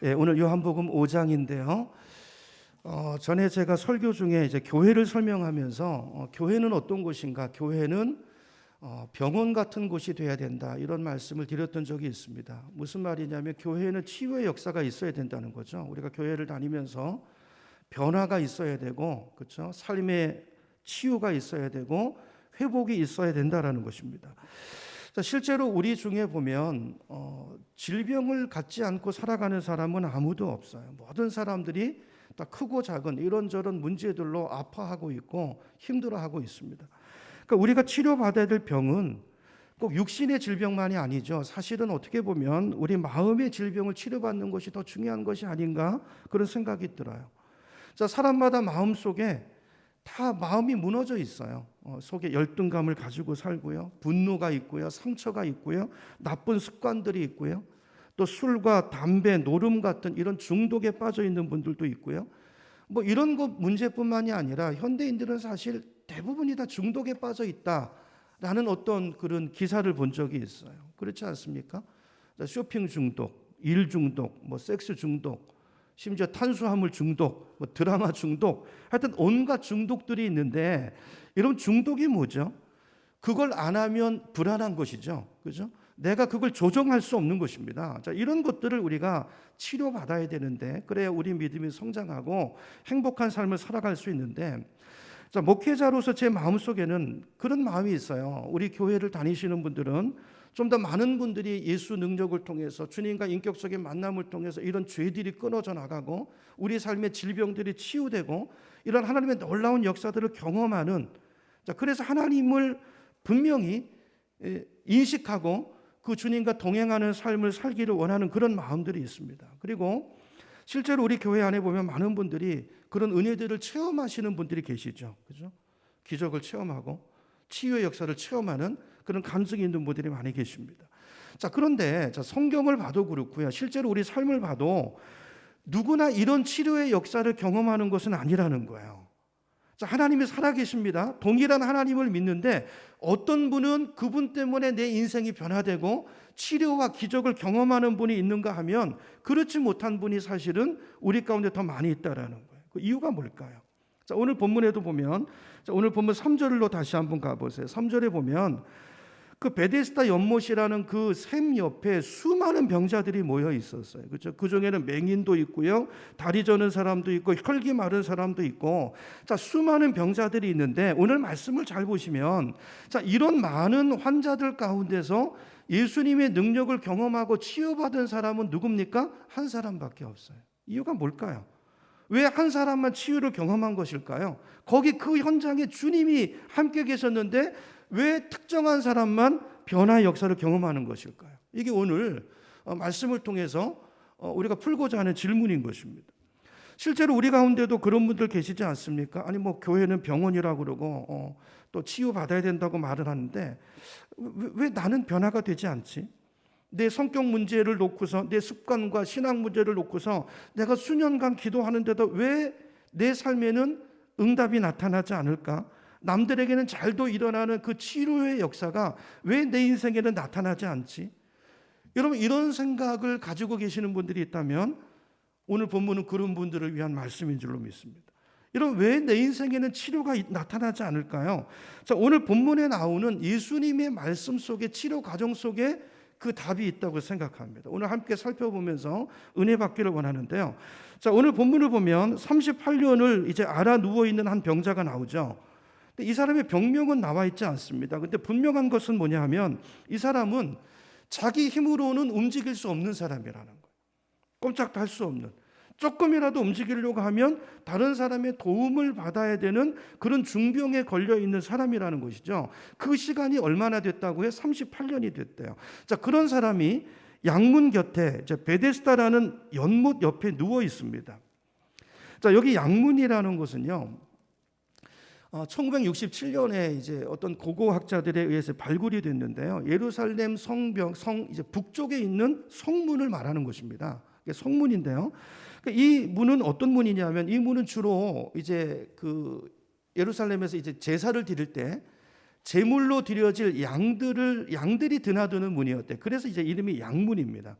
예, 오늘 요한복음 5장인데요. 전에 제가 설교 중에 이제 교회를 설명하면서 교회는 어떤 곳인가? 교회는 병원 같은 곳이 돼야 된다. 이런 말씀을 드렸던 적이 있습니다. 무슨 말이냐면 교회는 치유의 역사가 있어야 된다는 거죠. 우리가 교회를 다니면서 변화가 있어야 되고, 그렇죠? 삶의 치유가 있어야 되고 회복이 있어야 된다라는 것입니다. 실제로 우리 중에 보면 질병을 갖지 않고 살아가는 사람은 아무도 없어요. 모든 사람들이 다 크고 작은 이런저런 문제들로 아파하고 있고 힘들어하고 있습니다. 그러니까 우리가 치료받아야 될 병은 꼭 육신의 질병만이 아니죠. 사실은 어떻게 보면 우리 마음의 질병을 치료받는 것이 더 중요한 것이 아닌가 그런 생각이 들어요. 자, 사람마다 마음 속에 다 마음이 무너져 있어요. 속에 열등감을 가지고 살고요. 분노가 있고요. 상처가 있고요. 나쁜 습관들이 있고요. 또 술과 담배, 노름 같은 이런 중독에 빠져 있는 분들도 있고요. 뭐 이런 것 문제뿐만이 아니라 현대인들은 사실 대부분이 다 중독에 빠져 있다라는 어떤 그런 기사를 본 적이 있어요. 그렇지 않습니까? 쇼핑 중독, 일 중독, 뭐 섹스 중독, 심지어 탄수화물 중독, 뭐 드라마 중독, 하여튼 온갖 중독들이 있는데, 이런 중독이 뭐죠? 그걸 안 하면 불안한 것이죠. 그죠? 내가 그걸 조정할 수 없는 것입니다. 자, 이런 것들을 우리가 치료받아야 되는데, 그래야 우리 믿음이 성장하고 행복한 삶을 살아갈 수 있는데, 자, 목회자로서 제 마음속에는 그런 마음이 있어요. 우리 교회를 다니시는 분들은 좀 더 많은 분들이 예수 능력을 통해서 주님과 인격적인 만남을 통해서 이런 죄들이 끊어져 나가고 우리 삶의 질병들이 치유되고 이런 하나님의 놀라운 역사들을 경험하는, 자, 그래서 하나님을 분명히 인식하고 그 주님과 동행하는 삶을 살기를 원하는 그런 마음들이 있습니다. 그리고 실제로 우리 교회 안에 보면 많은 분들이 그런 은혜들을 체험하시는 분들이 계시죠. 그죠? 기적을 체험하고 치유의 역사를 체험하는 그런 감정이 있는 분들이 많이 계십니다. 자, 그런데 성경을 봐도 그렇고요. 실제로 우리 삶을 봐도 누구나 이런 치료의 역사를 경험하는 것은 아니라는 거예요. 자, 하나님이 살아계십니다. 동일한 하나님을 믿는데 어떤 분은 그분 때문에 내 인생이 변화되고 치료와 기적을 경험하는 분이 있는가 하면 그렇지 못한 분이 사실은 우리 가운데 더 많이 있다라는 거예요. 그 이유가 뭘까요? 자, 오늘 본문에도 보면, 자, 오늘 본문 3절로 다시 한번 가보세요. 3절에 보면 그 베데스다 연못이라는 그 샘 옆에 수많은 병자들이 모여 있었어요. 그렇죠? 그 중에는 맹인도 있고요, 다리 저는 사람도 있고, 혈기 마른 사람도 있고, 자, 수많은 병자들이 있는데 오늘 말씀을 잘 보시면, 자, 이런 많은 환자들 가운데서 예수님의 능력을 경험하고 치유받은 사람은 누굽니까? 한 사람밖에 없어요. 이유가 뭘까요? 왜 한 사람만 치유를 경험한 것일까요? 거기 그 현장에 주님이 함께 계셨는데 왜 특정한 사람만 변화의 역사를 경험하는 것일까요? 이게 오늘 말씀을 통해서 우리가 풀고자 하는 질문인 것입니다. 실제로 우리 가운데도 그런 분들 계시지 않습니까? 아니 뭐 교회는 병원이라고 그러고 또 치유받아야 된다고 말을 하는데 왜 나는 변화가 되지 않지? 내 성격 문제를 놓고서, 내 습관과 신앙 문제를 놓고서 내가 수년간 기도하는데도 왜 내 삶에는 응답이 나타나지 않을까? 남들에게는 잘도 일어나는 그 치료의 역사가 왜 내 인생에는 나타나지 않지? 여러분, 이런 생각을 가지고 계시는 분들이 있다면 오늘 본문은 그런 분들을 위한 말씀인 줄로 믿습니다. 여러분, 왜 내 인생에는 치료가 나타나지 않을까요? 자, 오늘 본문에 나오는 예수님의 말씀 속에, 치료 과정 속에 그 답이 있다고 생각합니다. 오늘 함께 살펴보면서 은혜 받기를 원하는데요. 자, 오늘 본문을 보면 38년을 이제 앓아 누워 있는 한 병자가 나오죠. 이 사람의 병명은 나와 있지 않습니다. 근데 분명한 것은 뭐냐 하면 이 사람은 자기 힘으로는 움직일 수 없는 사람이라는 거예요. 꼼짝도 할 수 없는. 조금이라도 움직이려고 하면 다른 사람의 도움을 받아야 되는 그런 중병에 걸려 있는 사람이라는 것이죠. 그 시간이 얼마나 됐다고요? 38년이 됐대요. 자, 그런 사람이 양문 곁에 베데스다라는 연못 옆에 누워 있습니다. 자, 여기 양문이라는 것은요, 1967년에 이제 어떤 고고학자들에 의해서 발굴이 됐는데요. 예루살렘 이제 북쪽에 있는 성문을 말하는 것입니다. 성문인데요. 이 문은 어떤 문이냐면, 이 문은 주로 이제 그 예루살렘에서 이제 제사를 드릴 때 제물로 드려질 양들이 드나드는 문이었대. 그래서 이제 이름이 양문입니다.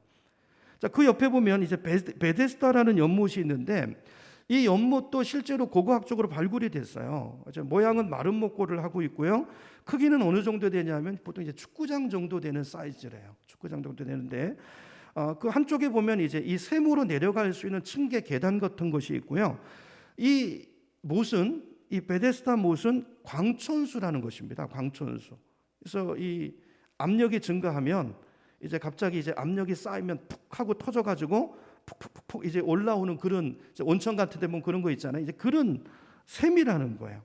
자, 그 옆에 보면 이제 베데스다라는 연못이 있는데 이 연못도 실제로 고고학적으로 발굴이 됐어요. 모양은 마른 목골을 하고 있고요. 크기는 어느 정도 되냐면 보통 이제 축구장 정도 되는 사이즈래요. 축구장 정도 되는데 그 한쪽에 보면 이제 이 샘으로 내려갈 수 있는 층계 계단 같은 것이 있고요. 이 베데스다 못은 광천수라는 것입니다. 광천수. 그래서 이 압력이 증가하면 이제 갑자기 이제 압력이 쌓이면 푹 하고 터져가지고 푹 이제 올라오는 그런 온천 같은 데 보면 그런 거 있잖아요. 이제 그런 샘이라는 거예요.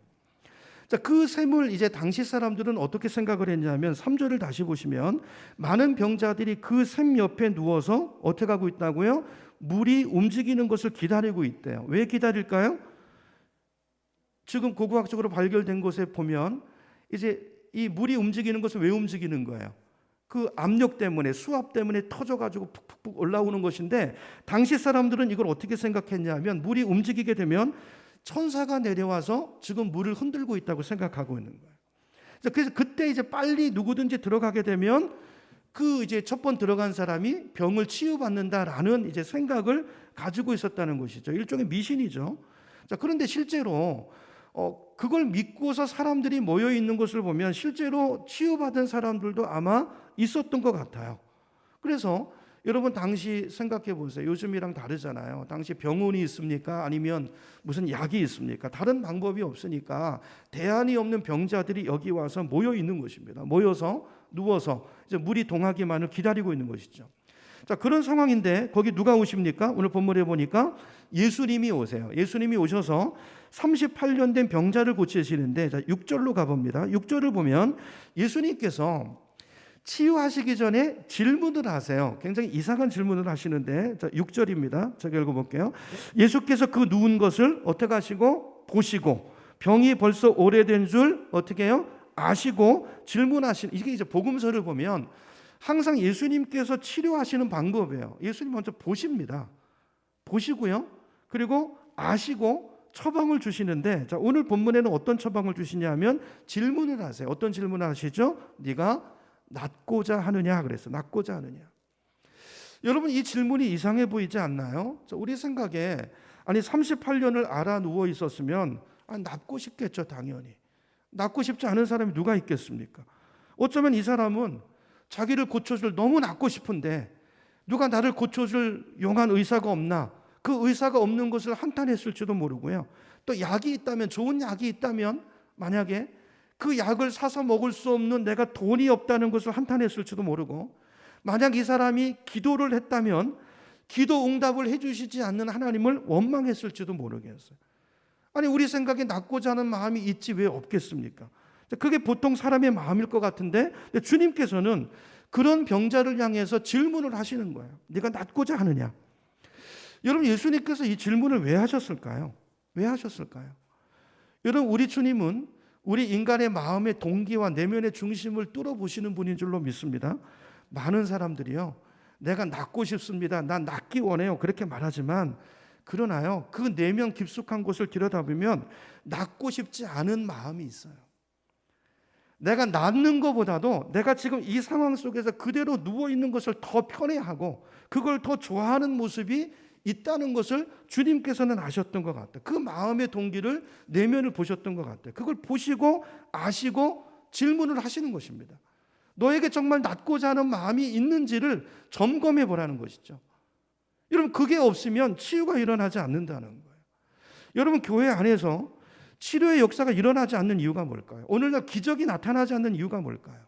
자, 그 샘을 이제 당시 사람들은 어떻게 생각을 했냐면 3절을 다시 보시면 많은 병자들이 그 샘 옆에 누워서 어떻게 하고 있다고요? 물이 움직이는 것을 기다리고 있대요. 왜 기다릴까요? 지금 고고학적으로 발견된 곳에 보면 이제 이 물이 움직이는 것을 왜 움직이는 거예요? 그 압력 때문에, 수압 때문에 터져가지고 푹푹푹 올라오는 것인데 당시 사람들은 이걸 어떻게 생각했냐면 물이 움직이게 되면 천사가 내려와서 지금 물을 흔들고 있다고 생각하고 있는 거예요. 그래서 그때 이제 빨리 누구든지 들어가게 되면 그 이제 첫 번 들어간 사람이 병을 치유받는다라는 이제 생각을 가지고 있었다는 것이죠. 일종의 미신이죠. 자, 그런데 실제로 그걸 믿고서 사람들이 모여 있는 것을 보면 실제로 치유받은 사람들도 아마 있었던 것 같아요. 그래서 여러분 당시 생각해 보세요. 요즘이랑 다르잖아요. 당시 병원이 있습니까? 아니면 무슨 약이 있습니까? 다른 방법이 없으니까 대안이 없는 병자들이 여기 와서 모여 있는 것입니다. 모여서 누워서 이제 물이 동하기만을 기다리고 있는 것이죠. 자, 그런 상황인데 거기 누가 오십니까? 오늘 본문에 보니까 예수님이 오세요. 예수님이 오셔서 38년 된 병자를 고치시는데, 자, 6절로 가봅니다. 6절을 보면 예수님께서 치유하시기 전에 질문을 하세요. 굉장히 이상한 질문을 하시는데, 자, 6절입니다. 제가 읽어볼게요. 예수께서 그 누운 것을 어떻게 하시고 보시고 병이 벌써 오래된 줄 어떻게 해요? 아시고 질문하시는, 이게 이제 복음서를 보면 항상 예수님께서 치료하시는 방법이에요. 예수님 먼저 보십니다. 보시고요. 그리고 아시고 처방을 주시는데, 자, 오늘 본문에는 어떤 처방을 주시냐면 질문을 하세요. 어떤 질문을 하시죠? 네가 낫고자 하느냐 그랬어요. 낫고자 하느냐. 여러분 이 질문이 이상해 보이지 않나요? 우리 생각에 아니 38년을 알아 누워 있었으면 낫고 싶겠죠. 당연히. 낫고 싶지 않은 사람이 누가 있겠습니까? 어쩌면 이 사람은 자기를 고쳐줄, 너무 낫고 싶은데 누가 나를 고쳐줄 용한 의사가 없나? 그 의사가 없는 것을 한탄했을지도 모르고요. 또 약이 있다면, 좋은 약이 있다면 만약에 그 약을 사서 먹을 수 없는 내가 돈이 없다는 것을 한탄했을지도 모르고, 만약 이 사람이 기도를 했다면 기도 응답을 해주시지 않는 하나님을 원망했을지도 모르겠어요. 아니 우리 생각에 낫고자 하는 마음이 있지 왜 없겠습니까? 그게 보통 사람의 마음일 것 같은데 주님께서는 그런 병자를 향해서 질문을 하시는 거예요. 네가 낫고자 하느냐? 여러분 예수님께서 이 질문을 왜 하셨을까요? 왜 하셨을까요? 여러분 우리 주님은 우리 인간의 마음의 동기와 내면의 중심을 뚫어보시는 분인 줄로 믿습니다. 많은 사람들이요, 내가 낫고 싶습니다, 난 낫기 원해요, 그렇게 말하지만 그러나요, 그 내면 깊숙한 곳을 들여다보면 낫고 싶지 않은 마음이 있어요. 내가 낫는 것보다도 내가 지금 이 상황 속에서 그대로 누워있는 것을 더 편해하고 그걸 더 좋아하는 모습이 있다는 것을 주님께서는 아셨던 것 같아요. 그 마음의 동기를, 내면을 보셨던 것 같아요. 그걸 보시고 아시고 질문을 하시는 것입니다. 너에게 정말 낫고자 하는 마음이 있는지를 점검해 보라는 것이죠. 여러분 그게 없으면 치유가 일어나지 않는다는 거예요. 여러분 교회 안에서 치료의 역사가 일어나지 않는 이유가 뭘까요? 오늘날 기적이 나타나지 않는 이유가 뭘까요?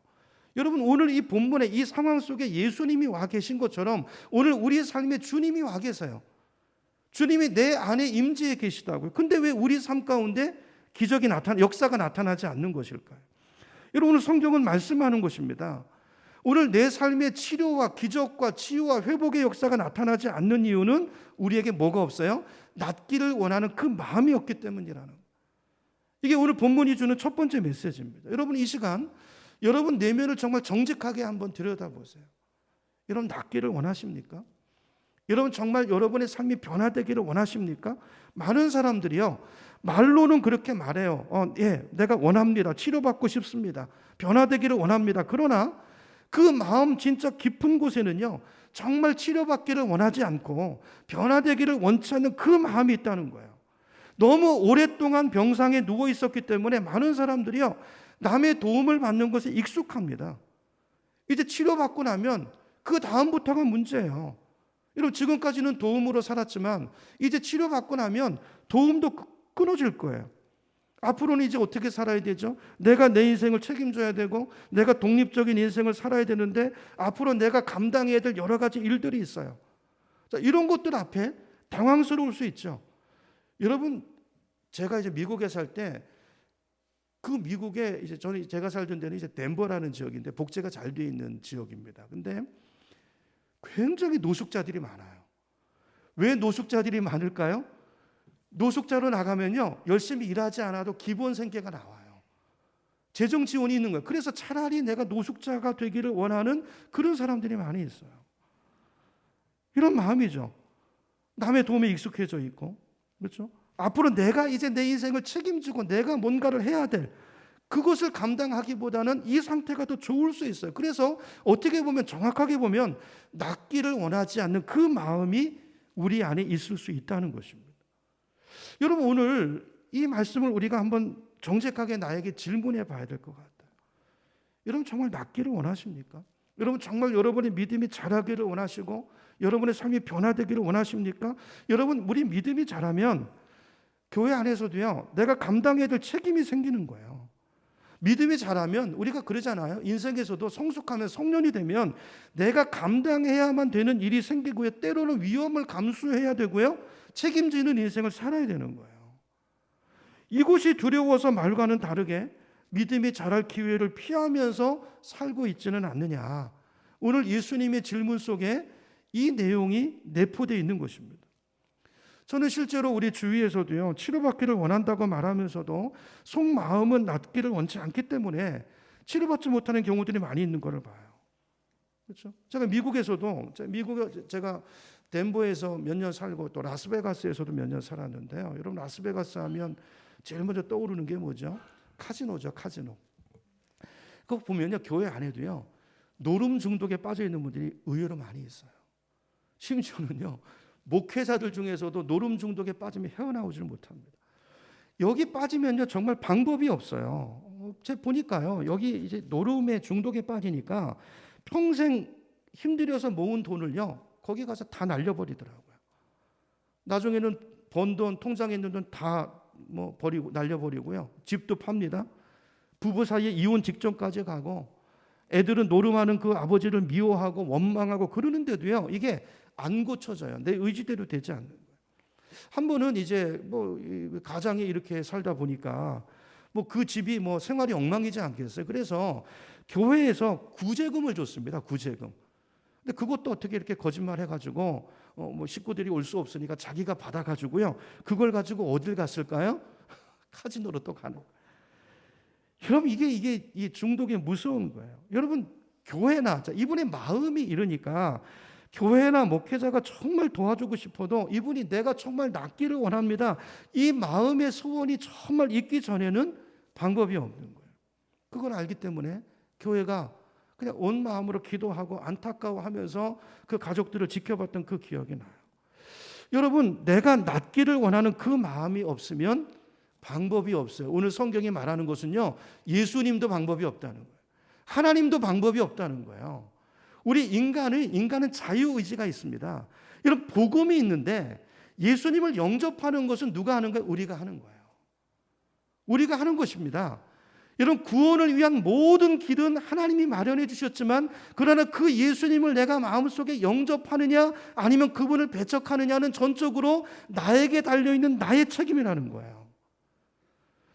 여러분 오늘 이 본문에 이 상황 속에 예수님이 와 계신 것처럼 오늘 우리의 삶에 주님이 와 계세요. 주님이 내 안에 임재해 계시다고요. 근데 왜 우리 삶 가운데 기적이 역사가 나타나지 않는 것일까요? 여러분 오늘 성경은 말씀하는 것입니다. 오늘 내 삶의 치료와 기적과 치유와 회복의 역사가 나타나지 않는 이유는 우리에게 뭐가 없어요? 낫기를 원하는 그 마음이 없기 때문이라는 거예요. 이게 오늘 본문이 주는 첫 번째 메시지입니다. 여러분 이 시간 여러분 내면을 정말 정직하게 한번 들여다보세요. 여러분 낫기를 원하십니까? 여러분 정말 여러분의 삶이 변화되기를 원하십니까? 많은 사람들이요, 말로는 그렇게 말해요. 예, 내가 원합니다. 치료받고 싶습니다. 변화되기를 원합니다. 그러나 그 마음 진짜 깊은 곳에는요, 정말 치료받기를 원하지 않고 변화되기를 원치 않는 그 마음이 있다는 거예요. 너무 오랫동안 병상에 누워 있었기 때문에 많은 사람들이요, 남의 도움을 받는 것에 익숙합니다. 이제 치료받고 나면 그 다음부터가 문제예요. 여러분, 지금까지는 도움으로 살았지만 이제 치료받고 나면 도움도 끊어질 거예요. 앞으로는 이제 어떻게 살아야 되죠? 내가 내 인생을 책임져야 되고 내가 독립적인 인생을 살아야 되는데 앞으로 내가 감당해야 될 여러 가지 일들이 있어요. 자, 이런 것들 앞에 당황스러울 수 있죠. 여러분, 제가 이제 미국에 살 때 그 미국에 이제 제가 살던 데는 이제 덴버라는 지역인데 복지가 잘 돼 있는 지역입니다. 근데 굉장히 노숙자들이 많아요. 왜 노숙자들이 많을까요? 노숙자로 나가면요, 열심히 일하지 않아도 기본 생계가 나와요. 재정 지원이 있는 거예요. 그래서 차라리 내가 노숙자가 되기를 원하는 그런 사람들이 많이 있어요. 이런 마음이죠. 남의 도움에 익숙해져 있고, 그렇죠? 앞으로 내가 이제 내 인생을 책임지고 내가 뭔가를 해야 될 그것을 감당하기보다는 이 상태가 더 좋을 수 있어요. 그래서 어떻게 보면, 정확하게 보면 낫기를 원하지 않는 그 마음이 우리 안에 있을 수 있다는 것입니다. 여러분, 오늘 이 말씀을 우리가 한번 정직하게 나에게 질문해 봐야 될 것 같아요. 여러분, 정말 낫기를 원하십니까? 여러분, 정말 여러분의 믿음이 자라기를 원하시고 여러분의 삶이 변화되기를 원하십니까? 여러분, 우리 믿음이 자라면 교회 안에서도요, 내가 감당해야 될 책임이 생기는 거예요. 믿음이 자라면 우리가 그러잖아요. 인생에서도 성숙하면, 성년이 되면 내가 감당해야만 되는 일이 생기고요, 때로는 위험을 감수해야 되고요, 책임지는 인생을 살아야 되는 거예요. 이것이 두려워서 말과는 다르게 믿음이 자랄 기회를 피하면서 살고 있지는 않느냐. 오늘 예수님의 질문 속에 이 내용이 내포되어 있는 것입니다. 저는 실제로 우리 주위에서도요, 치료받기를 원한다고 말하면서도 속마음은 낫기를 원치 않기 때문에 치료받지 못하는 경우들이 많이 있는 것을 봐요. 그렇죠? 제가 미국에서도, 제가 덴버에서 몇 년 살고 또 라스베가스에서도 몇 년 살았는데요. 여러분, 라스베가스 하면 제일 먼저 떠오르는 게 뭐죠? 카지노죠, 카지노. 그거 보면요, 교회 안에도요, 노름 중독에 빠져 있는 분들이 의외로 많이 있어요. 심지어는요, 목회자들 중에서도 노름 중독에 빠지면 헤어나오질 못합니다. 여기 빠지면요, 정말 방법이 없어요. 제가 보니까요, 여기 이제 노름의 중독에 빠지니까 평생 힘들여서 모은 돈을요, 거기 가서 다 날려버리더라고요. 나중에는 번 돈, 통장에 있는 돈 다 버리고, 날려버리고요. 집도 팝니다. 부부 사이에 이혼 직전까지 가고, 애들은 노름하는 그 아버지를 미워하고 원망하고 그러는데도요, 이게 안 고쳐져요. 내 의지대로 되지 않는 거예요. 한 번은 이제 가장이 이렇게 살다 보니까 그 집이 생활이 엉망이지 않겠어요. 그래서 교회에서 구제금을 줬습니다. 구제금. 근데 그것도 어떻게 이렇게 거짓말해가지고 식구들이 올 수 없으니까 자기가 받아가지고요, 그걸 가지고 어딜 갔을까요? 카지노로 또 가는 거예요. 여러분, 이게 이 중독이 무서운 거예요. 여러분, 교회나, 이분의 마음이 이러니까 교회나 목회자가 정말 도와주고 싶어도 이분이 내가 정말 낫기를 원합니다, 이 마음의 소원이 정말 있기 전에는 방법이 없는 거예요. 그걸 알기 때문에 교회가 그냥 온 마음으로 기도하고 안타까워하면서 그 가족들을 지켜봤던 그 기억이 나요. 여러분, 내가 낫기를 원하는 그 마음이 없으면 방법이 없어요. 오늘 성경이 말하는 것은요, 예수님도 방법이 없다는 거예요. 하나님도 방법이 없다는 거예요. 우리 인간은 자유의지가 있습니다. 이런 복음이 있는데 예수님을 영접하는 것은 누가 하는 거예요? 우리가 하는 거예요. 우리가 하는 것입니다. 이런 구원을 위한 모든 길은 하나님이 마련해 주셨지만, 그러나 그 예수님을 내가 마음속에 영접하느냐 아니면 그분을 배척하느냐는 전적으로 나에게 달려있는 나의 책임이라는 거예요.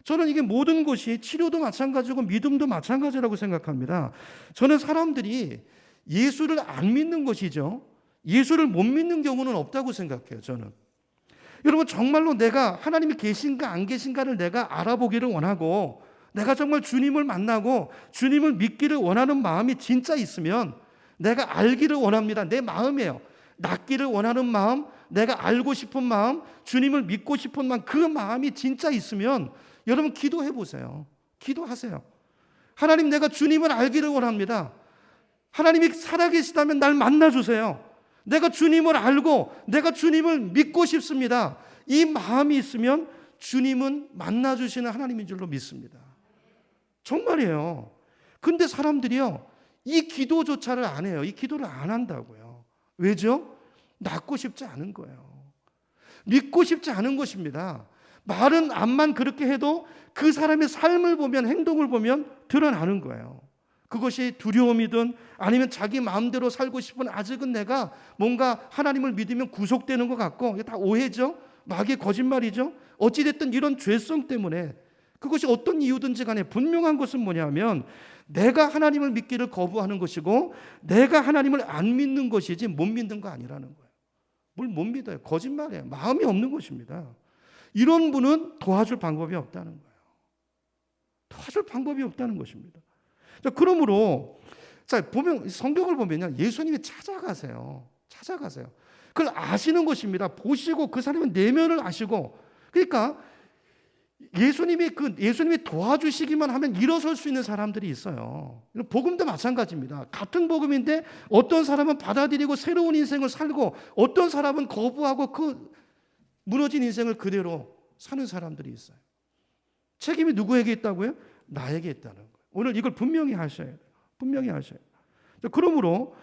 저는 이게 모든 것이 치료도 마찬가지고 믿음도 마찬가지라고 생각합니다. 저는 사람들이 예수를 안 믿는 것이죠, 예수를 못 믿는 경우는 없다고 생각해요. 저는 여러분, 정말로 내가 하나님이 계신가 안 계신가를 내가 알아보기를 원하고 내가 정말 주님을 만나고 주님을 믿기를 원하는 마음이 진짜 있으면 내가 알기를 원합니다. 내 마음이에요. 낫기를 원하는 마음, 내가 알고 싶은 마음, 주님을 믿고 싶은 마음, 그 마음이 진짜 있으면 여러분, 기도해 보세요. 기도하세요. 하나님, 내가 주님을 알기를 원합니다. 하나님이 살아계시다면 날 만나주세요. 내가 주님을 알고 내가 주님을 믿고 싶습니다. 이 마음이 있으면 주님은 만나주시는 하나님인 줄로 믿습니다. 정말이에요. 근데 사람들이요, 이 기도조차를 안 해요. 이 기도를 안 한다고요. 왜죠? 낳고 싶지 않은 거예요. 믿고 싶지 않은 것입니다. 말은 암만 그렇게 해도 그 사람의 삶을 보면, 행동을 보면 드러나는 거예요. 그것이 두려움이든 아니면 자기 마음대로 살고 싶은, 아직은 내가 뭔가 하나님을 믿으면 구속되는 것 같고, 이게 다 오해죠. 마귀의 거짓말이죠. 어찌됐든 이런 죄성 때문에, 그것이 어떤 이유든지 간에 분명한 것은 뭐냐면 내가 하나님을 믿기를 거부하는 것이고 내가 하나님을 안 믿는 것이지 못 믿는 거 아니라는 거예요. 뭘 못 믿어요? 거짓말이에요. 마음이 없는 것입니다. 이런 분은 도와줄 방법이 없다는 거예요. 도와줄 방법이 없다는 것입니다. 자, 그러므로 보면 성경을 보면요, 예수님이 찾아가세요. 그걸 아시는 것입니다. 보시고 그 사람의 내면을 아시고, 그러니까 예수님이 도와주시기만 하면 일어설 수 있는 사람들이 있어요. 복음도 마찬가지입니다. 같은 복음인데 어떤 사람은 받아들이고 새로운 인생을 살고 어떤 사람은 거부하고 그 무너진 인생을 그대로 사는 사람들이 있어요. 책임이 누구에게 있다고요? 나에게 있다는 거예요. 오늘 이걸 분명히 하셔야 돼요. 분명히 하셔야 돼요. 그러므로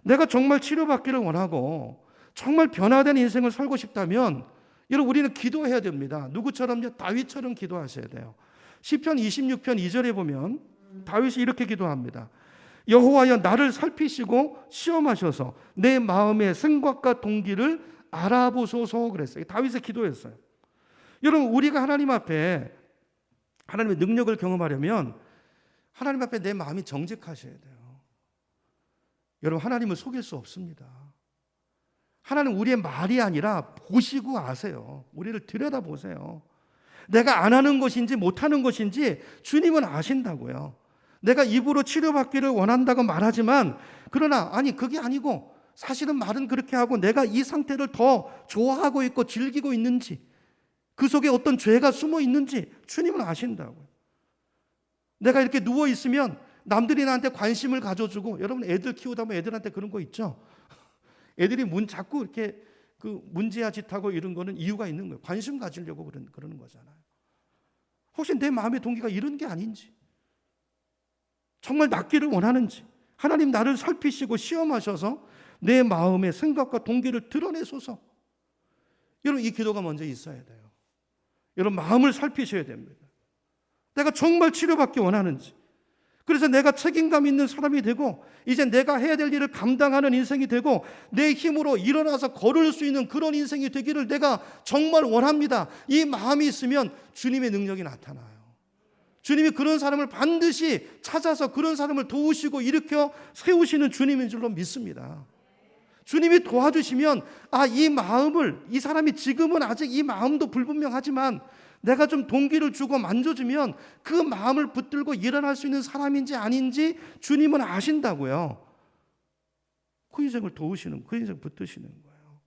내가 정말 치료받기를 원하고 정말 변화된 인생을 살고 싶다면 여러분, 우리는 기도해야 됩니다. 누구처럼요? 다윗처럼 기도하셔야 돼요. 시편 26편 2절에 보면 다윗이 이렇게 기도합니다. 여호와여, 나를 살피시고 시험하셔서 내 마음의 생각과 동기를 알아보소서 그랬어요. 다윗의 기도였어요. 여러분, 우리가 하나님 앞에 하나님의 능력을 경험하려면 하나님 앞에 내 마음이 정직하셔야 돼요. 여러분, 하나님을 속일 수 없습니다. 하나님 우리의 말이 아니라 보시고 아세요. 우리를 들여다보세요. 내가 안 하는 것인지 못하는 것인지 주님은 아신다고요. 내가 입으로 치료받기를 원한다고 말하지만 그러나 그게 아니고 사실은 말은 그렇게 하고 내가 이 상태를 더 좋아하고 있고 즐기고 있는지, 그 속에 어떤 죄가 숨어 있는지 주님은 아신다고요. 내가 이렇게 누워 있으면 남들이 나한테 관심을 가져주고, 여러분 애들 키우다 보면 애들한테 그런 거 있죠. 애들이 자꾸 이렇게 그 문제야 짓하고 이런 거는 이유가 있는 거예요. 관심 가지려고 그러는 거잖아요. 혹시 내 마음의 동기가 이런 게 아닌지, 정말 낫기를 원하는지 하나님 나를 살피시고 시험하셔서 내 마음의 생각과 동기를 드러내소서. 여러분, 이 기도가 먼저 있어야 돼요. 여러분, 마음을 살피셔야 됩니다. 내가 정말 치료받기 원하는지, 그래서 내가 책임감 있는 사람이 되고 이제 내가 해야 될 일을 감당하는 인생이 되고 내 힘으로 일어나서 걸을 수 있는 그런 인생이 되기를 내가 정말 원합니다. 이 마음이 있으면 주님의 능력이 나타나요. 주님이 그런 사람을 반드시 찾아서 그런 사람을 도우시고 일으켜 세우시는 주님인 줄로 믿습니다. 주님이 도와주시면 이 사람이 지금은 아직 이 마음도 불분명하지만 내가 좀 동기를 주고 만져주면 그 마음을 붙들고 일어날 수 있는 사람인지 아닌지 주님은 아신다고요. 그 인생을 도우시는, 그 인생 붙드시는 거예요.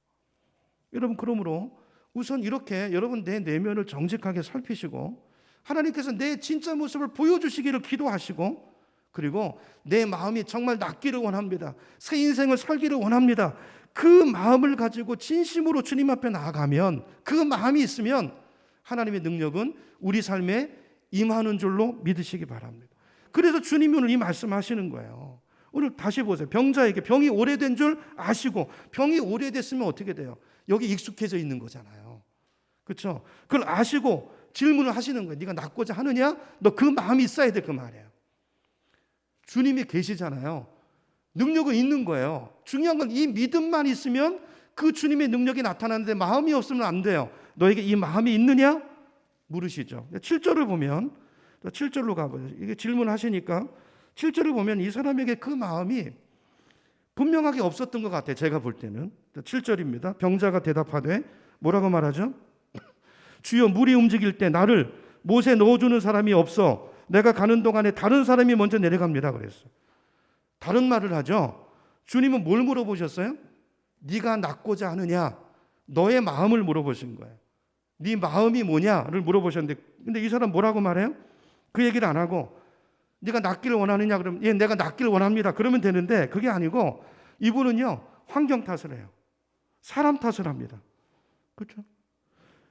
여러분, 그러므로 우선 이렇게 여러분 내 내면을 정직하게 살피시고 하나님께서 내 진짜 모습을 보여주시기를 기도하시고, 그리고 내 마음이 정말 낫기를 원합니다. 새 인생을 살기를 원합니다. 그 마음을 가지고 진심으로 주님 앞에 나아가면, 그 마음이 있으면 하나님의 능력은 우리 삶에 임하는 줄로 믿으시기 바랍니다. 그래서 주님이 오늘 이 말씀하시는 거예요. 오늘 다시 보세요. 병자에게 병이 오래된 줄 아시고, 병이 오래됐으면 어떻게 돼요? 여기 익숙해져 있는 거잖아요. 그렇죠? 그걸 아시고 질문을 하시는 거예요. 네가 낫고자 하느냐? 너 그 마음이 있어야 돼, 그 말이에요. 주님이 계시잖아요. 능력은 있는 거예요. 중요한 건 이 믿음만 있으면 그 주님의 능력이 나타나는데 마음이 없으면 안 돼요. 너에게 이 마음이 있느냐? 물으시죠. 7절을 보면, 7절로 가보죠. 이게 질문하시니까 7절을 보면 이 사람에게 그 마음이 분명하게 없었던 것 같아요. 제가 볼 때는. 7절입니다. 병자가 대답하되 뭐라고 말하죠? 주여, 물이 움직일 때 나를 못에 넣어주는 사람이 없어 내가 가는 동안에 다른 사람이 먼저 내려갑니다 그랬어요. 다른 말을 하죠. 주님은 뭘 물어보셨어요? 네가 낫고자 하느냐? 너의 마음을 물어보신 거예요. 네 마음이 뭐냐를 물어보셨는데, 근데 이 사람 뭐라고 말해요? 그 얘기를 안 하고 네가 낫기를 원하느냐? 그러면 예, 내가 낫기를 원합니다. 그러면 되는데 그게 아니고 이분은요, 환경 탓을 해요. 사람 탓을 합니다. 그렇죠?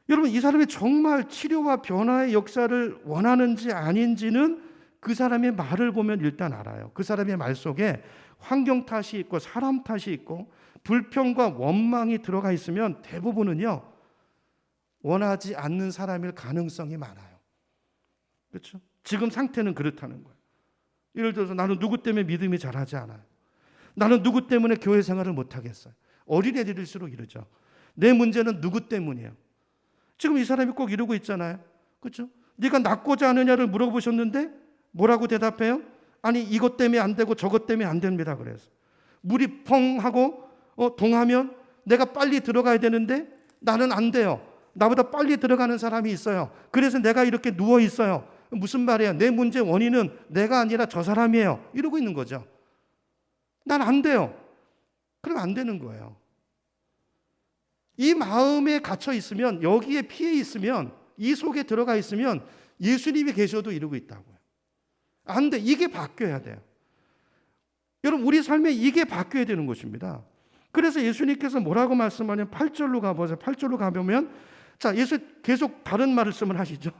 여러분, 이 사람이 정말 치료와 변화의 역사를 원하는지 아닌지는 그 사람의 말을 보면 일단 알아요. 그 사람의 말 속에 환경 탓이 있고 사람 탓이 있고 불평과 원망이 들어가 있으면 대부분은요, 원하지 않는 사람일 가능성이 많아요. 그렇죠? 지금 상태는 그렇다는 거예요. 예를 들어서 나는 누구 때문에 믿음이 자라지 않아요. 나는 누구 때문에 교회 생활을 못하겠어요. 어린애들일수록 이러죠. 내 문제는 누구 때문이에요. 지금 이 사람이 꼭 이러고 있잖아요. 그렇죠? 네가 낫고자 하느냐를 물어보셨는데 뭐라고 대답해요? 아니, 이것 때문에 안 되고 저것 때문에 안 됩니다. 그래서 물이 펑 하고 동하면 내가 빨리 들어가야 되는데 나는 안 돼요. 나보다 빨리 들어가는 사람이 있어요. 그래서 내가 이렇게 누워 있어요. 무슨 말이에요? 내 문제 원인은 내가 아니라 저 사람이에요. 이러고 있는 거죠. 난 안 돼요. 그럼 안 되는 거예요. 이 마음에 갇혀 있으면, 여기에 피해 있으면, 이 속에 들어가 있으면 예수님이 계셔도 이러고 있다고요. 안 돼. 이게 바뀌어야 돼요. 여러분, 우리 삶에 이게 바뀌어야 되는 것입니다. 그래서 예수님께서 뭐라고 말씀하냐면 8절로 가보세요. 8절로 가보면, 자, 예수 계속 다른 말씀을 하시죠.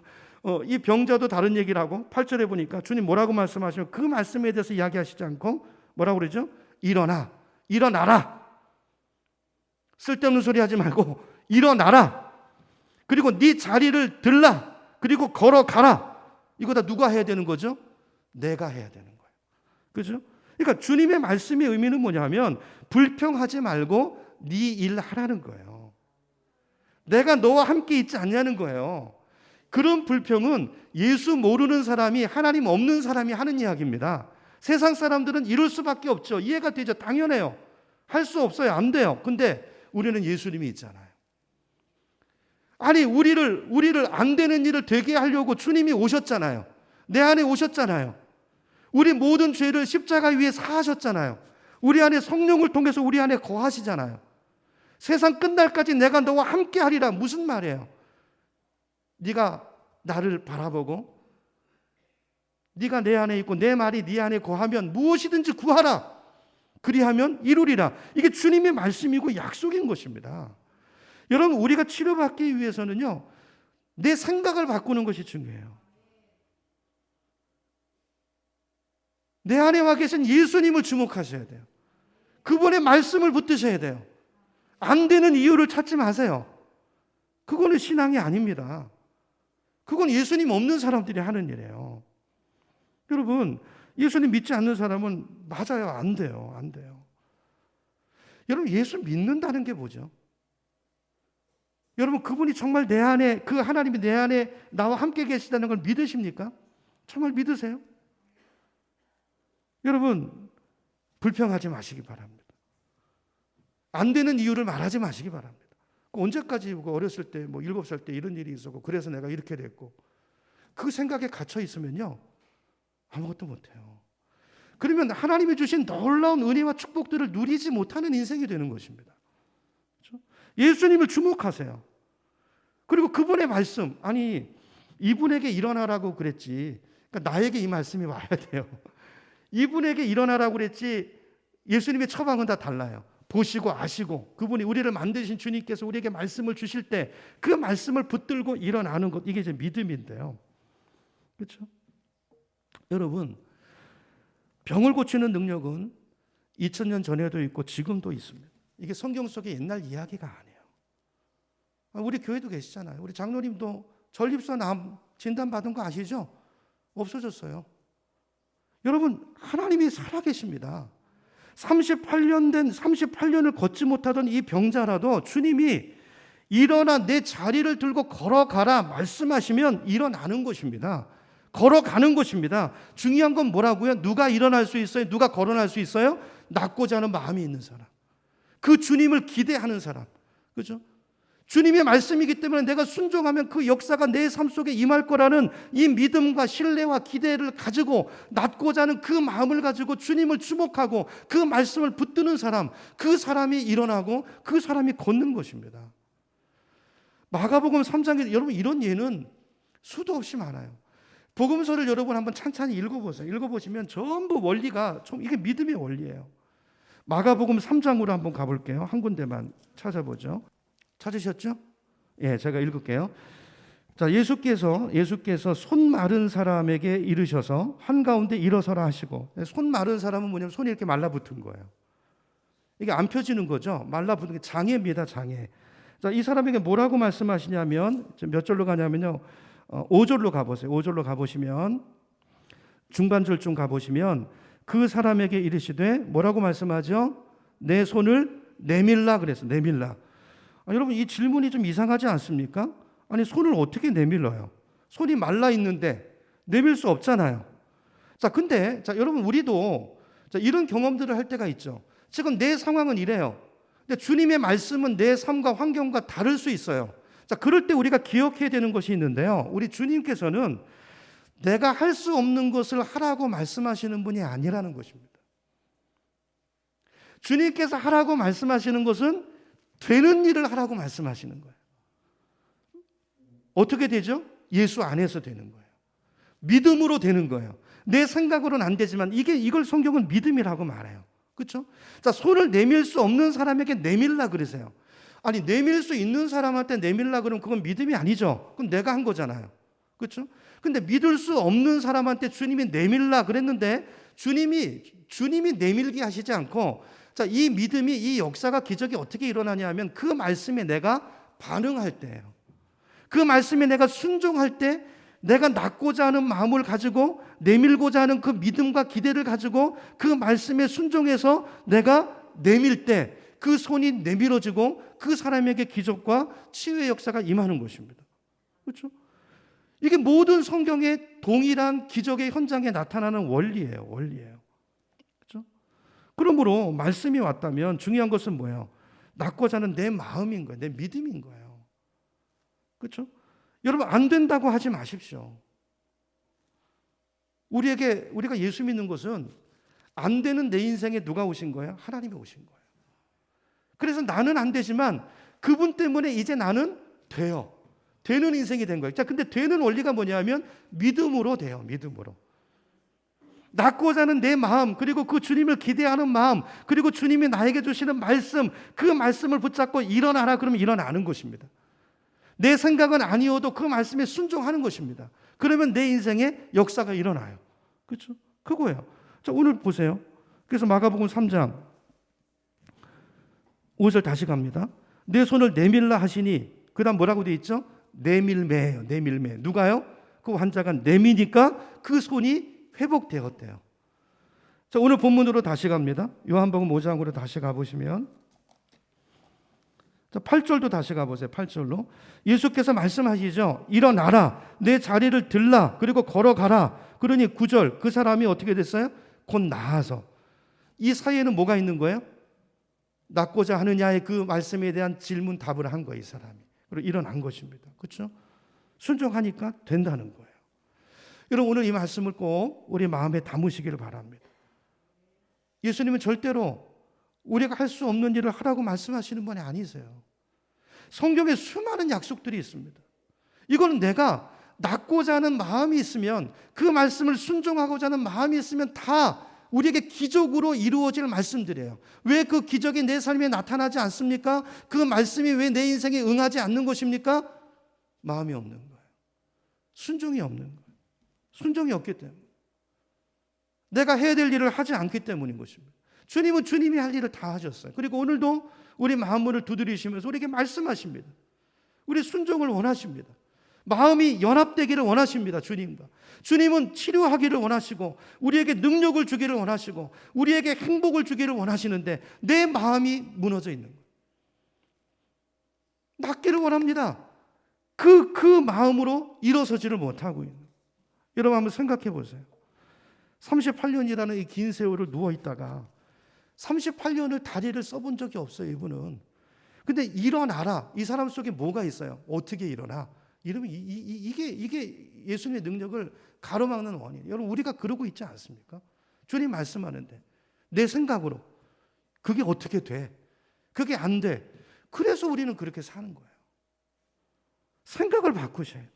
이 병자도 다른 얘기를 하고 8절에 보니까 주님 뭐라고 말씀하시면 그 말씀에 대해서 이야기하시지 않고 뭐라고 그러죠? 일어나라. 쓸데없는 소리 하지 말고 일어나라. 그리고 네 자리를 들라. 그리고 걸어가라. 이거 다 누가 해야 되는 거죠? 내가 해야 되는 거예요. 그죠? 그러니까 주님의 말씀의 의미는 뭐냐면 불평하지 말고 네 일 하라는 거예요. 내가 너와 함께 있지 않냐는 거예요. 그런 불평은 예수 모르는 사람이, 하나님 없는 사람이 하는 이야기입니다. 세상 사람들은 이럴 수밖에 없죠. 이해가 되죠. 당연해요. 할 수 없어요. 안 돼요. 근데 우리는 예수님이 있잖아요. 아니, 우리를 안 되는 일을 되게 하려고 주님이 오셨잖아요. 내 안에 오셨잖아요. 우리 모든 죄를 십자가 위에 사하셨잖아요. 우리 안에 성령을 통해서 우리 안에 거하시잖아요. 세상 끝날까지 내가 너와 함께 하리라. 무슨 말이에요? 네가 나를 바라보고 네가 내 안에 있고 내 말이 네 안에 거하면 무엇이든지 구하라. 그리하면 이루리라. 이게 주님의 말씀이고 약속인 것입니다. 여러분, 우리가 치료받기 위해서는요, 내 생각을 바꾸는 것이 중요해요. 내 안에 와 계신 예수님을 주목하셔야 돼요. 그분의 말씀을 붙드셔야 돼요. 안 되는 이유를 찾지 마세요. 그거는 신앙이 아닙니다. 그건 예수님 없는 사람들이 하는 일이에요. 여러분, 예수님 믿지 않는 사람은 맞아요. 안 돼요. 안 돼요. 여러분, 예수 믿는다는 게 뭐죠? 여러분, 그분이 정말 내 안에, 그 하나님이 내 안에 나와 함께 계시다는 걸 믿으십니까? 정말 믿으세요? 여러분, 불평하지 마시기 바랍니다. 안 되는 이유를 말하지 마시기 바랍니다. 언제까지 어렸을 때, 7살 때 이런 일이 있었고, 그래서 내가 이렇게 됐고, 그 생각에 갇혀 있으면요, 아무것도 못해요. 그러면 하나님이 주신 놀라운 은혜와 축복들을 누리지 못하는 인생이 되는 것입니다. 그렇죠? 예수님을 주목하세요. 그리고 그분의 말씀, 아니, 이분에게 일어나라고 그랬지, 그러니까 나에게 이 말씀이 와야 돼요. 이분에게 일어나라고 그랬지, 예수님의 처방은 다 달라요. 보시고 아시고 그분이 우리를 만드신 주님께서 우리에게 말씀을 주실 때 그 말씀을 붙들고 일어나는 것, 이게 이제 믿음인데요. 그렇죠? 여러분, 병을 고치는 능력은 2000년 전에도 있고 지금도 있습니다. 이게 성경 속의 옛날 이야기가 아니에요. 우리 교회도 계시잖아요. 우리 장로님도 전립선 암 진단받은 거 아시죠? 없어졌어요. 여러분, 하나님이 살아계십니다. 38년을 걷지 못하던 이 병자라도 주님이 일어나 내 자리를 들고 걸어가라 말씀하시면 일어나는 것입니다. 걸어가는 것입니다. 중요한 건 뭐라고요? 누가 일어날 수 있어요? 누가 걸어날 수 있어요? 낫고자 하는 마음이 있는 사람. 그 주님을 기대하는 사람. 그죠? 주님의 말씀이기 때문에 내가 순종하면 그 역사가 내 삶 속에 임할 거라는 이 믿음과 신뢰와 기대를 가지고 낫고자 하는 그 마음을 가지고 주님을 주목하고 그 말씀을 붙드는 사람, 그 사람이 일어나고 그 사람이 걷는 것입니다. 마가복음 3장에 여러분 이런 예는 수도 없이 많아요. 복음서를 여러분 한번 찬찬히 읽어보세요. 읽어보시면 전부 원리가 이게 믿음의 원리예요. 마가복음 3장으로 한번 가볼게요. 한 군데만 찾아보죠. 찾으셨죠? 예, 제가 읽을게요. 자, 예수께서 손 마른 사람에게 이르셔서 한가운데 일어서라 하시고, 손 마른 사람은 뭐냐면 손이 이렇게 말라붙은 거예요. 이게 안 펴지는 거죠. 말라붙은 게 장애입니다, 장애. 자, 이 사람에게 뭐라고 말씀하시냐면, 몇 절로 가냐면요, 5절로 가보세요. 5절로 가보시면, 중반절쯤 가보시면, 그 사람에게 이르시되 뭐라고 말씀하죠? 내 손을 내밀라 그랬어요. 내밀라. 여러분, 이 질문이 좀 이상하지 않습니까? 아니, 손을 어떻게 내밀어요? 손이 말라 있는데 내밀 수 없잖아요. 자, 근데 여러분, 우리도 이런 경험들을 할 때가 있죠. 지금 내 상황은 이래요. 근데 주님의 말씀은 내 삶과 환경과 다를 수 있어요. 자, 그럴 때 우리가 기억해야 되는 것이 있는데요. 우리 주님께서는 내가 할 수 없는 것을 하라고 말씀하시는 분이 아니라는 것입니다. 주님께서 하라고 말씀하시는 것은 되는 일을 하라고 말씀하시는 거예요. 어떻게 되죠? 예수 안에서 되는 거예요. 믿음으로 되는 거예요. 내 생각으로는 안 되지만 이걸 성경은 믿음이라고 말해요. 그렇죠? 자, 손을 내밀 수 없는 사람에게 내밀라 그러세요. 아니, 내밀 수 있는 사람한테 내밀라 그러면 그건 믿음이 아니죠. 그럼 내가 한 거잖아요. 그렇죠? 근데 믿을 수 없는 사람한테 주님이 내밀라 그랬는데 주님이 내밀게 하시지 않고, 자, 이 믿음이, 이 역사가, 기적이 어떻게 일어나냐 하면 그 말씀에 내가 반응할 때예요. 그 말씀에 내가 순종할 때, 내가 낳고자 하는 마음을 가지고 내밀고자 하는 그 믿음과 기대를 가지고 그 말씀에 순종해서 내가 내밀 때 그 손이 내밀어지고 그 사람에게 기적과 치유의 역사가 임하는 것입니다. 그렇죠? 이게 모든 성경의 동일한 기적의 현장에 나타나는 원리예요. 그렇죠? 그러므로 말씀이 왔다면 중요한 것은 뭐예요? 낳고자 하는 내 마음인 거예요. 내 믿음인 거예요. 그렇죠? 여러분, 안 된다고 하지 마십시오. 우리가 예수 믿는 것은 안 되는 내 인생에 누가 오신 거예요? 하나님이 오신 거예요. 그래서 나는 안 되지만 그분 때문에 이제 나는 돼요. 되는 인생이 된 거예요. 자, 근데 되는 원리가 뭐냐면 믿음으로 돼요. 믿음으로. 낳고자 하는 내 마음, 그리고 그 주님을 기대하는 마음, 그리고 주님이 나에게 주시는 말씀, 그 말씀을 붙잡고 일어나라 그러면 일어나는 것입니다. 내 생각은 아니어도 그 말씀에 순종하는 것입니다. 그러면 내 인생에 역사가 일어나요. 그렇죠? 그거예요. 자, 오늘 보세요. 그래서 마가복음 3장 5절 다시 갑니다. 내 손을 내밀라 하시니, 그 다음 뭐라고 되어 있죠? 내밀매예요. 내밀매. 누가요? 그 환자가 내미니까 그 손이 회복되었대요. 자, 오늘 본문으로 다시 갑니다. 요한복음 5장으로 다시 가보시면, 자, 8절도 다시 가보세요. 8절로 예수께서 말씀하시죠. 일어나라, 내 자리를 들라, 그리고 걸어가라. 그러니 9절, 그 사람이 어떻게 됐어요? 곧 나아서. 이 사이에는 뭐가 있는 거예요? 낳고자 하느냐의 그 말씀에 대한 질문 답을 한 거예요. 이 사람이. 그리고 일어난 것입니다. 그렇죠? 순종하니까 된다는 거예요. 여러분, 오늘 이 말씀을 꼭 우리 마음에 담으시기를 바랍니다. 예수님은 절대로 우리가 할 수 없는 일을 하라고 말씀하시는 분이 아니세요. 성경에 수많은 약속들이 있습니다. 이거는 내가 낳고자 하는 마음이 있으면, 그 말씀을 순종하고자 하는 마음이 있으면 다 우리에게 기적으로 이루어질 말씀들이에요. 왜 그 기적이 내 삶에 나타나지 않습니까? 그 말씀이 왜 내 인생에 응하지 않는 것입니까? 마음이 없는 거예요. 순종이 없는 거예요. 순종이 없기 때문에. 내가 해야 될 일을 하지 않기 때문인 것입니다. 주님은 주님이 할 일을 다 하셨어요. 그리고 오늘도 우리 마음문을 두드리시면서 우리에게 말씀하십니다. 우리 순종을 원하십니다. 마음이 연합되기를 원하십니다. 주님과. 주님은 치료하기를 원하시고, 우리에게 능력을 주기를 원하시고, 우리에게 행복을 주기를 원하시는데 내 마음이 무너져 있는 거예요. 낫기를 원합니다. 그 마음으로 일어서지를 못하고 있는 거예요. 여러분, 한번 생각해 보세요. 38년이라는 이 긴 세월을 누워있다가 38년을 다리를 써본 적이 없어요. 이분은. 근데 일어나라. 이 사람 속에 뭐가 있어요? 어떻게 일어나? 이러면 이게 예수님의 능력을 가로막는 원인이에요. 여러분, 우리가 그러고 있지 않습니까? 주님 말씀하는데 내 생각으로 그게 어떻게 돼? 그게 안 돼. 그래서 우리는 그렇게 사는 거예요. 생각을 바꾸셔야 돼요.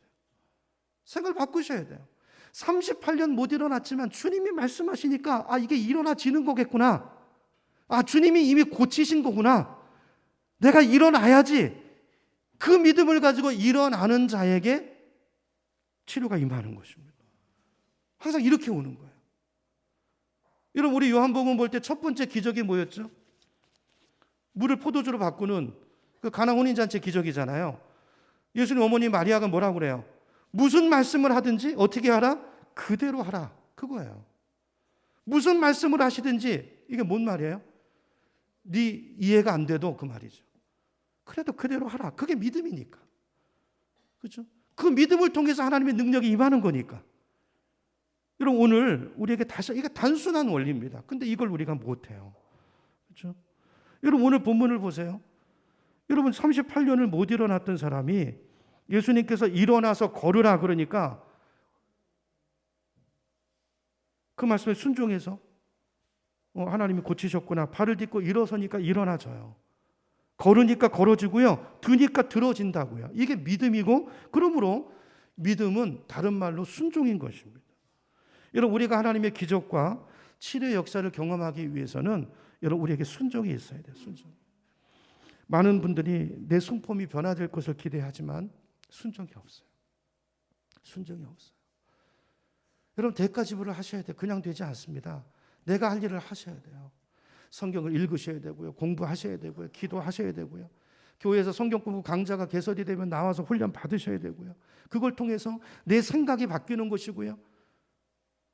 생각을 바꾸셔야 돼요. 38년 못 일어났지만 주님이 말씀하시니까 이게 일어나지는 거겠구나. 아, 주님이 이미 고치신 거구나. 내가 일어나야지. 그 믿음을 가지고 일어나는 자에게 치료가 임하는 것입니다. 항상 이렇게 오는 거예요. 여러분, 우리 요한복음 볼 때 첫 번째 기적이 뭐였죠? 물을 포도주로 바꾸는 그 가나 혼인잔치 기적이잖아요. 예수님 어머니 마리아가 뭐라고 그래요? 무슨 말씀을 하든지 어떻게 하라? 그대로 하라. 그거예요. 무슨 말씀을 하시든지, 이게 뭔 말이에요? 네 이해가 안 돼도 그 말이죠. 그래도 그대로 하라. 그게 믿음이니까. 그렇죠? 그 믿음을 통해서 하나님의 능력이 임하는 거니까. 여러분, 오늘 우리에게 다시, 이게 단순한 원리입니다. 근데 이걸 우리가 못해요. 그렇죠? 여러분, 오늘 본문을 보세요. 여러분, 38년을 못 일어났던 사람이 예수님께서 일어나서 걸으라 그러니까 그 말씀에 순종해서 하나님이 고치셨구나. 발을 딛고 일어서니까 일어나져요. 걸으니까 걸어지고요. 드니까 들어진다고요. 이게 믿음이고, 그러므로 믿음은 다른 말로 순종인 것입니다. 여러분, 우리가 하나님의 기적과 치료의 역사를 경험하기 위해서는 여러분, 우리에게 순종이 있어야 돼요. 순종. 많은 분들이 내 성품이 변화될 것을 기대하지만 순종이 없어요. 순종이 없어요. 여러분, 대가 지불을 하셔야 돼요. 그냥 되지 않습니다. 내가 할 일을 하셔야 돼요. 성경을 읽으셔야 되고요. 공부하셔야 되고요. 기도하셔야 되고요. 교회에서 성경 공부 강좌가 개설이 되면 나와서 훈련 받으셔야 되고요. 그걸 통해서 내 생각이 바뀌는 것이고요.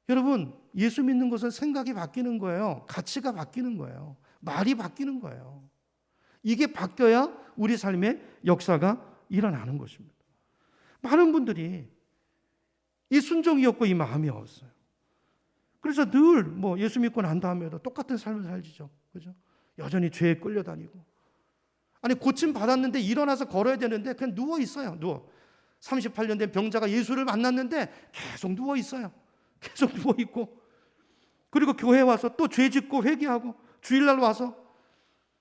여러분, 예수 믿는 것은 생각이 바뀌는 거예요. 가치가 바뀌는 거예요. 말이 바뀌는 거예요. 이게 바뀌어야 우리 삶의 역사가 일어나는 것입니다. 많은 분들이 이 순종이 없고 이 마음이 없어요. 그래서 늘 예수 믿고 난 다음에도 똑같은 삶을 살지죠. 그죠? 여전히 죄에 끌려다니고. 아니, 고침 받았는데 일어나서 걸어야 되는데 그냥 누워 있어요. 38년 된 병자가 예수를 만났는데 계속 누워 있어요. 계속 누워 있고. 그리고 교회에 와서 또 죄 짓고 회개하고, 주일날 와서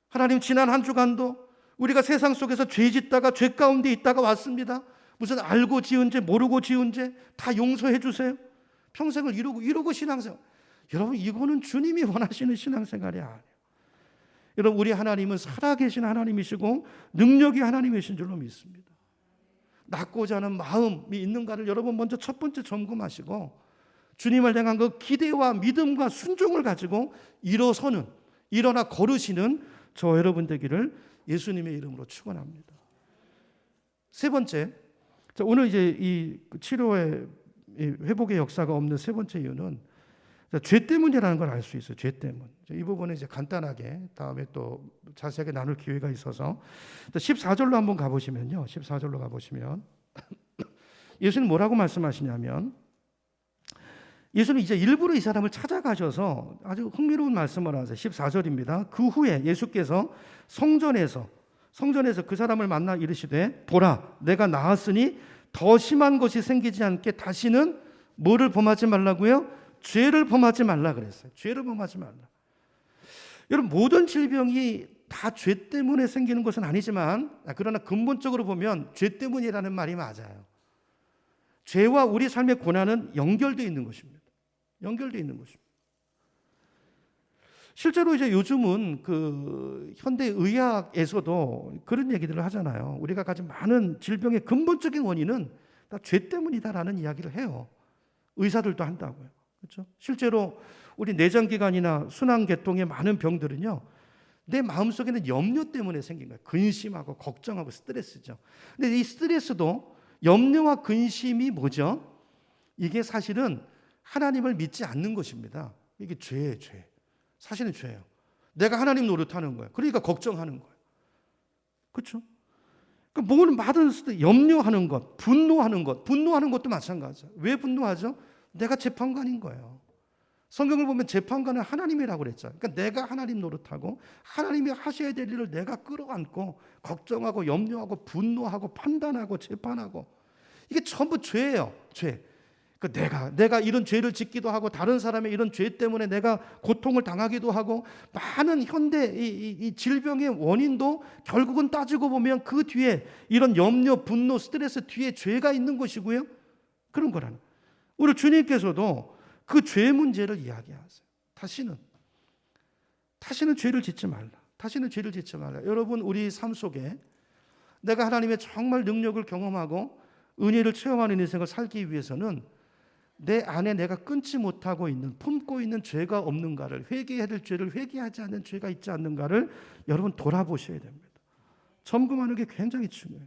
하나님, 지난 한 주간도 우리가 세상 속에서 죄 짓다가 죄 가운데 있다가 왔습니다. 무슨 알고 지은 죄, 모르고 지은 죄 다 용서해 주세요. 평생을 이루고 신앙생활. 여러분, 이거는 주님이 원하시는 신앙생활이 아니에요. 여러분, 우리 하나님은 살아계신 하나님이시고 능력이 하나님이신 줄로 믿습니다. 낫고자 하는 마음이 있는가를 여러분 먼저 첫 번째 점검하시고, 주님을 향한 그 기대와 믿음과 순종을 가지고 일어나 걸으시는 저 여러분 되기를 예수님의 이름으로 축원합니다. 세 번째, 오늘 이제 이 치료의 회복의 역사가 없는 세 번째 이유는 죄 때문이라는 걸 알 수 있어요. 죄 때문. 이 부분은 이제 간단하게 다음에 또 자세하게 나눌 기회가 있어서 14절로 한번 가보시면요. 14절로 가보시면 예수님 뭐라고 말씀하시냐면, 예수는 이제 일부러 이 사람을 찾아가셔서 아주 흥미로운 말씀을 하세요. 14절입니다. 그 후에 예수께서 성전에서 그 사람을 만나 이르시되, 보라, 내가 나았으니 더 심한 것이 생기지 않게 다시는 뭐를 범하지 말라고요? 죄를 범하지 말라 그랬어요. 죄를 범하지 말라. 여러분, 모든 질병이 다 죄 때문에 생기는 것은 아니지만, 그러나 근본적으로 보면 죄 때문이라는 말이 맞아요. 죄와 우리 삶의 고난은 연결되어 있는 것입니다. 연결되어 있는 것입니다. 실제로 이제 요즘은 그 현대 의학에서도 그런 얘기들을 하잖아요. 우리가 가진 많은 질병의 근본적인 원인은 다 죄 때문이다라는 이야기를 해요. 의사들도 한다고요. 그렇죠? 실제로 우리 내장기관이나 순환계통의 많은 병들은요, 내 마음속에는 염려 때문에 생긴 거예요. 근심하고 걱정하고 스트레스죠. 근데 이 스트레스도 염려와 근심이 뭐죠? 이게 사실은 하나님을 믿지 않는 것입니다. 이게 죄예요, 죄. 사실은 죄예요. 내가 하나님 노릇하는 거예요. 그러니까 걱정하는 거예요. 그렇죠? 그러니까 뭐는 받은 염려하는 것, 분노하는 것도 마찬가지죠. 왜 분노하죠? 내가 재판관인 거예요. 성경을 보면 재판관은 하나님이라고 그랬죠. 그러니까 내가 하나님 노릇하고 하나님이 하셔야 될 일을 내가 끌어안고 걱정하고 염려하고 분노하고 판단하고 재판하고, 이게 전부 죄예요. 죄. 그러니까 내가 이런 죄를 짓기도 하고, 다른 사람의 이런 죄 때문에 내가 고통을 당하기도 하고, 많은 현대 이 질병의 원인도 결국은 따지고 보면 그 뒤에 이런 염려, 분노, 스트레스 뒤에 죄가 있는 것이고요. 그런 거라는. 오늘 주님께서도 그 죄 문제를 이야기하세요. 다시는 다시는 죄를 짓지 말라. 다시는 죄를 짓지 말라. 여러분, 우리 삶 속에 내가 하나님의 정말 능력을 경험하고 은혜를 체험하는 인생을 살기 위해서는 내 안에 내가 끊지 못하고 있는, 품고 있는 죄가 없는가를, 회개해야 될 죄를 회개하지 않는 죄가 있지 않는가를 여러분 돌아보셔야 됩니다. 점검하는 게 굉장히 중요해요.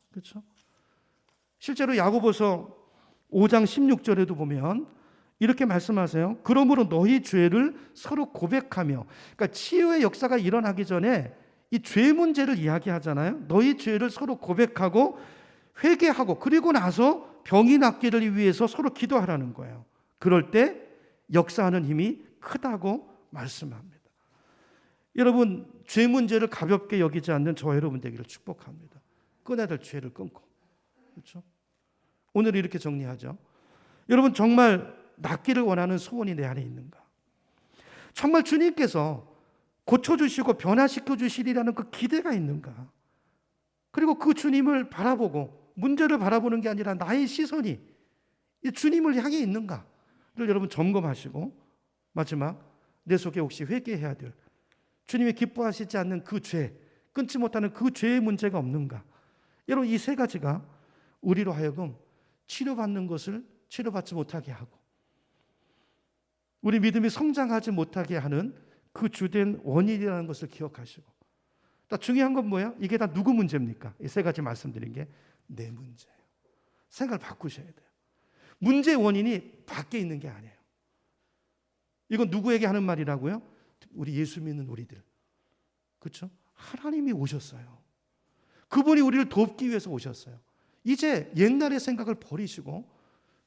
그렇죠? 실제로 야고보서 5장 16절에도 보면 이렇게 말씀하세요. 그러므로 너희 죄를 서로 고백하며, 그러니까 치유의 역사가 일어나기 전에 이 죄 문제를 이야기하잖아요. 너희 죄를 서로 고백하고 회개하고 그리고 나서 병이 낫기를 위해서 서로 기도하라는 거예요. 그럴 때 역사하는 힘이 크다고 말씀합니다. 여러분, 죄 문제를 가볍게 여기지 않는 저와 여러분 되기를 축복합니다. 끊어야 될 죄를 끊고. 그렇죠? 오늘 이렇게 정리하죠. 여러분, 정말 낫기를 원하는 소원이 내 안에 있는가? 정말 주님께서 고쳐주시고 변화시켜 주시리라는 그 기대가 있는가? 그리고 그 주님을 바라보고 문제를 바라보는 게 아니라 나의 시선이 이 주님을 향해 있는가를 여러분 점검하시고, 마지막 내 속에 혹시 회개해야 될 주님이 기뻐하시지 않는 그 죄, 끊지 못하는 그 죄의 문제가 없는가? 여러분, 이 세 가지가 우리로 하여금 치료받는 것을 치료받지 못하게 하고 우리 믿음이 성장하지 못하게 하는 그 주된 원인이라는 것을 기억하시고, 또 중요한 건 뭐예요? 이게 다 누구 문제입니까? 이 세 가지 말씀드린 게 내 문제예요. 생각을 바꾸셔야 돼요. 문제의 원인이 밖에 있는 게 아니에요. 이건 누구에게 하는 말이라고요? 우리 예수 믿는 우리들. 그렇죠? 하나님이 오셨어요. 그분이 우리를 돕기 위해서 오셨어요. 이제 옛날의 생각을 버리시고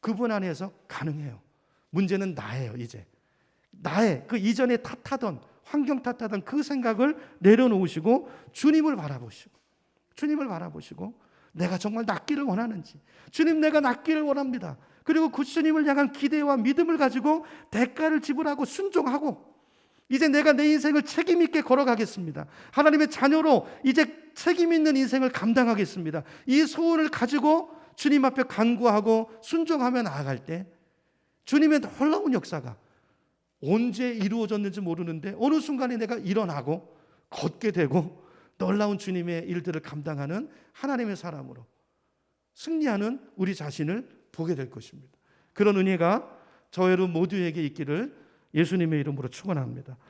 그분 안에서 가능해요. 문제는 나예요. 이제 나의 그 이전에 탓하던, 환경 탓하던 그 생각을 내려놓으시고 주님을 바라보시고, 주님을 바라보시고 내가 정말 낫기를 원하는지, 주님 내가 낫기를 원합니다. 그리고 그 주님을 향한 기대와 믿음을 가지고 대가를 지불하고 순종하고 이제 내가 내 인생을 책임 있게 걸어가겠습니다. 하나님의 자녀로 이제 책임 있는 인생을 감당하겠습니다. 이 소원을 가지고 주님 앞에 간구하고 순종하며 나아갈 때 주님의 놀라운 역사가 언제 이루어졌는지 모르는데 어느 순간에 내가 일어나고 걷게 되고 놀라운 주님의 일들을 감당하는 하나님의 사람으로 승리하는 우리 자신을 보게 될 것입니다. 그런 은혜가 저 여러분 모두에게 있기를 예수님의 이름으로 축원합니다.